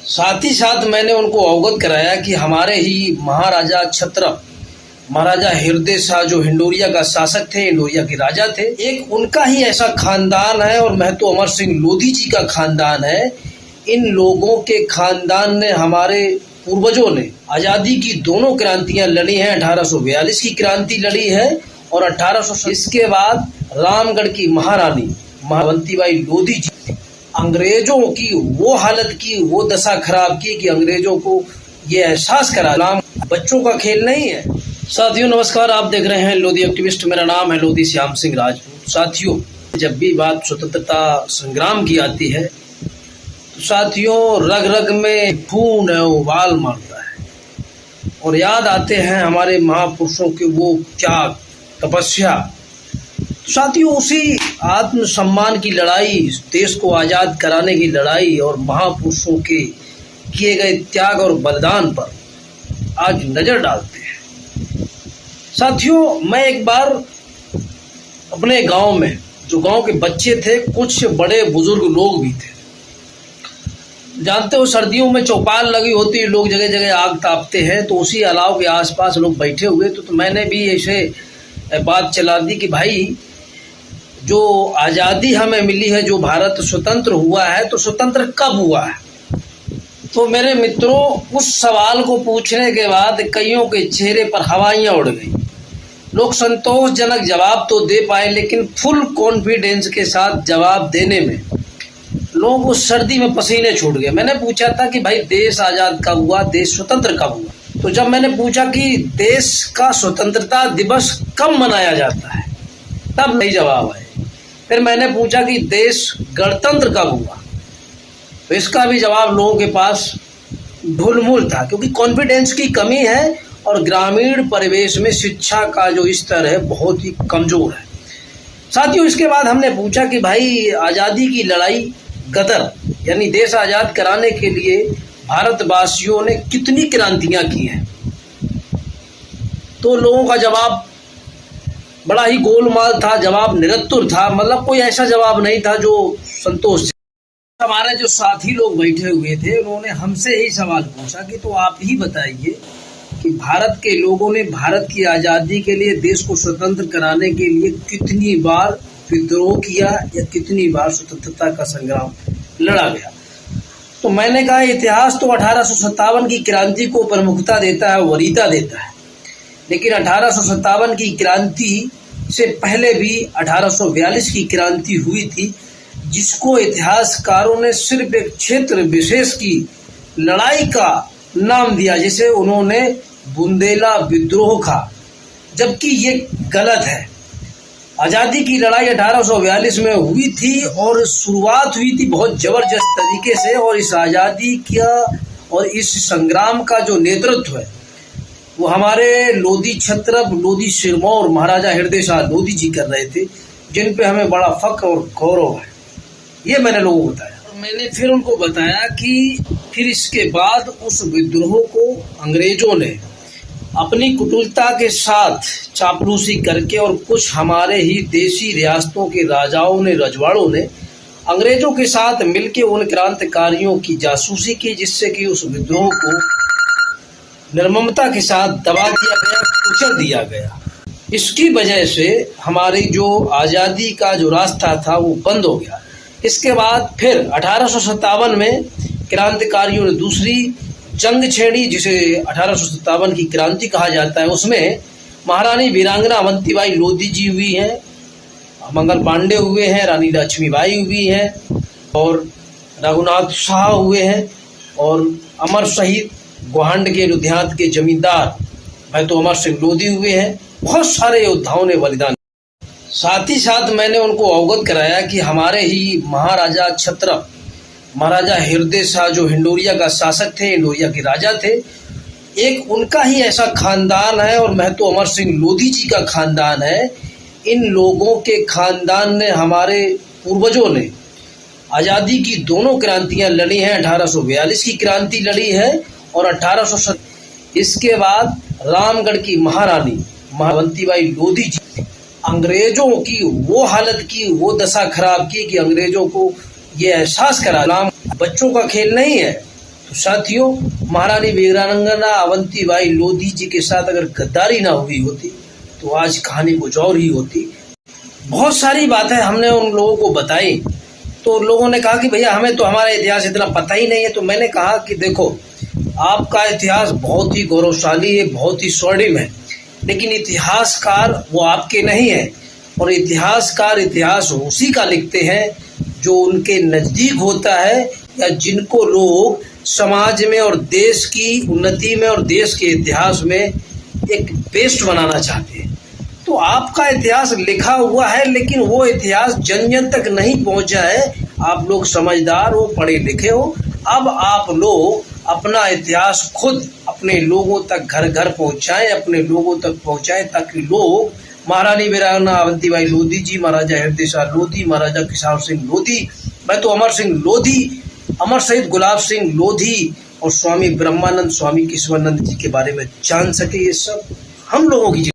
साथ ही साथ मैंने उनको अवगत कराया कि हमारे ही महाराजा छत्रप महाराजा हृदय शाह जो हिंडोरिया का शासक थे, हिंडोरिया के राजा थे, एक उनका ही ऐसा खानदान है और महतो अमर सिंह लोधी जी का खानदान है। इन लोगों के खानदान ने, हमारे पूर्वजों ने आज़ादी की दोनों क्रांतियां लड़ी हैं। 1842 की क्रांति लड़ी है और 1800 इसके बाद रामगढ़ की महारानी महावंतीबाई लोधी जी अंग्रेजों की वो हालत की, वो दशा खराब की कि अंग्रेजों को ये एहसास करा राम बच्चों का खेल नहीं है। साथियों नमस्कार, आप देख रहे हैं लोधी एक्टिविस्ट। मेरा नाम है लोधी श्याम सिंह राजपूत। साथियों, जब भी बात स्वतंत्रता संग्राम की आती है तो साथियों रग रग में खून है, उबाल मारता है और याद आते हैं हमारे महापुरुषों के वो त्याग, तपस्या। तो साथियों उसी आत्मसम्मान की लड़ाई, देश को आज़ाद कराने की लड़ाई और महापुरुषों के किए गए त्याग और बलिदान पर आज नजर डालते हैं। साथियों, मैं एक बार अपने गांव में, जो गांव के बच्चे थे, कुछ बड़े बुजुर्ग लोग भी थे। जानते हो सर्दियों में चौपाल लगी होती है, लोग जगह जगह आग तापते हैं, तो उसी अलाव के आसपास लोग बैठे हुए। तो मैंने भी ऐसे बात चला दी कि भाई जो आज़ादी हमें मिली है, जो भारत स्वतंत्र हुआ है, तो स्वतंत्र कब हुआ है। तो मेरे मित्रों, उस सवाल को पूछने के बाद कईयों के चेहरे पर हवाइयाँ उड़ गई। लोग संतोषजनक जवाब तो दे पाए, लेकिन फुल कॉन्फिडेंस के साथ जवाब देने में लोगों को सर्दी में पसीने छूट गए। मैंने पूछा था कि भाई देश आज़ाद कब हुआ, देश स्वतंत्र कब हुआ। तो जब मैंने पूछा कि देश का स्वतंत्रता दिवस कब मनाया जाता है, तब नहीं जवाब आए। फिर मैंने पूछा कि देश गणतंत्र कब हुआ, तो इसका भी जवाब लोगों के पास ढुलमुल था, क्योंकि कॉन्फिडेंस की कमी है और ग्रामीण परिवेश में शिक्षा का जो स्तर है बहुत ही कमज़ोर है। साथियों, इसके बाद हमने पूछा कि भाई आज़ादी की लड़ाई गदर यानी देश आज़ाद कराने के लिए भारतवासियों ने कितनी क्रांतियां की हैं। तो लोगों का जवाब बड़ा ही गोलमाल था, जवाब निरत्तर था, मतलब कोई ऐसा जवाब नहीं था जो संतोष। हमारे जो साथी लोग बैठे हुए थे, उन्होंने हमसे ही सवाल पूछा कि तो आप ही बताइए कि भारत के लोगों ने भारत की आज़ादी के लिए, देश को स्वतंत्र कराने के लिए कितनी बार विद्रोह किया या कितनी बार स्वतंत्रता का संग्राम लड़ा गया। तो मैंने कहा इतिहास तो 1857 की क्रांति को प्रमुखता देता है, वरीयता देता है, लेकिन 1857 की क्रांति से पहले भी 1842 की क्रांति हुई थी, जिसको इतिहासकारों ने सिर्फ एक क्षेत्र विशेष की लड़ाई का नाम दिया, जिसे उन्होंने बुंदेला विद्रोह कहा, जबकि ये गलत है। आज़ादी की लड़ाई 1842 में हुई थी और शुरुआत हुई थी बहुत ज़बरदस्त तरीके से, और इस आज़ादी का और इस संग्राम का जो नेतृत्व है वो हमारे लोधी छत्रप, लोधी सिरमौर महाराजा हृदय शाह लोधी जी कर रहे थे, जिन पे हमें बड़ा फख्र और गौरव है। ये मैंने लोगों को बताया और मैंने फिर उनको बताया कि फिर इसके बाद उस विद्रोह को अंग्रेजों ने अपनी कुटिलता के साथ चापलूसी करके और कुछ हमारे ही देशी रियासतों के राजाओं ने, रजवाड़ों ने अंग्रेजों के साथ मिलकर उन क्रांतिकारियों की जासूसी की, जिससे कि उस विद्रोह को निर्ममता के साथ दबा दिया गया, कुचल दिया गया। इसकी वजह से हमारी जो आज़ादी का जो रास्ता था वो बंद हो गया। इसके बाद फिर 1857 में क्रांतिकारियों ने दूसरी जंग छेड़ी, जिसे 1857 की क्रांति कहा जाता है। उसमें महारानी वीरांगना अवंतीबाई लोधी जी हुई हैं, मंगल पांडे हुए हैं, रानी लक्ष्मीबाई हुई हैं और रघुनाथ शाह हुए हैं, और अमर शहीद गोहांड के लुधियात के जमींदार महतो अमर सिंह लोधी हुए हैं। बहुत सारे योद्धाओं ने बलिदान। साथ ही साथ मैंने उनको अवगत कराया कि हमारे ही महाराजा छत्रप महाराजा हृदय शाह जो हिंडोरिया का शासक थे, हिंडोरिया के राजा थे, एक उनका ही ऐसा खानदान है और महतो अमर सिंह लोधी जी का खानदान है। इन लोगों के खानदान ने, हमारे पूर्वजों ने आज़ादी की दोनों क्रांतियां लड़ी हैं। 1842 की क्रांति लड़ी है और 1800 इसके बाद रामगढ़ की महारानी महावंतीबाई लोधी जी अंग्रेजों की वो हालत की, वो दशा खराब की कि अंग्रेजों को ये एहसास करा राम बच्चों का खेल नहीं है। तो साथियों, महारानी वीरांगना अवंतीबाई लोधी जी के साथ अगर गद्दारी ना हुई होती तो आज कहानी कुछ और ही होती। बहुत सारी बातें हमने उन लोगों को बताई, तो लोगों ने कहा कि भैया हमें तो हमारा इतिहास इतना पता ही नहीं है। तो मैंने कहा कि देखो, आपका इतिहास बहुत ही गौरवशाली है, बहुत ही स्वर्णिम है, लेकिन इतिहासकार वो आपके नहीं है। और इतिहासकार इतिहास उसी का लिखते हैं जो उनके नज़दीक होता है, या जिनको लोग समाज में और देश की उन्नति में और देश के इतिहास में एक बेस्ट बनाना चाहते हैं। तो आपका इतिहास लिखा हुआ है, लेकिन वो इतिहास जन जन तक नहीं पहुंचा है। आप लोग समझदार हो, पढ़े लिखे हो, अब आप लोग अपना इतिहास खुद अपने लोगों तक घर घर पहुंचाएं, अपने लोगों तक पहुंचाएं, ताकि लोग महारानी वीरांगना अवंतीबाई लोधी जी, महाराजा हृदय शाह लोधी, महाराजा किशोर सिंह लोधी, मैं तो अमर सिंह लोधी, अमर शहीद गुलाब सिंह लोधी और स्वामी ब्रह्मानंद, स्वामी केशवानंद जी के बारे में जान सके। ये सब हम लोगों की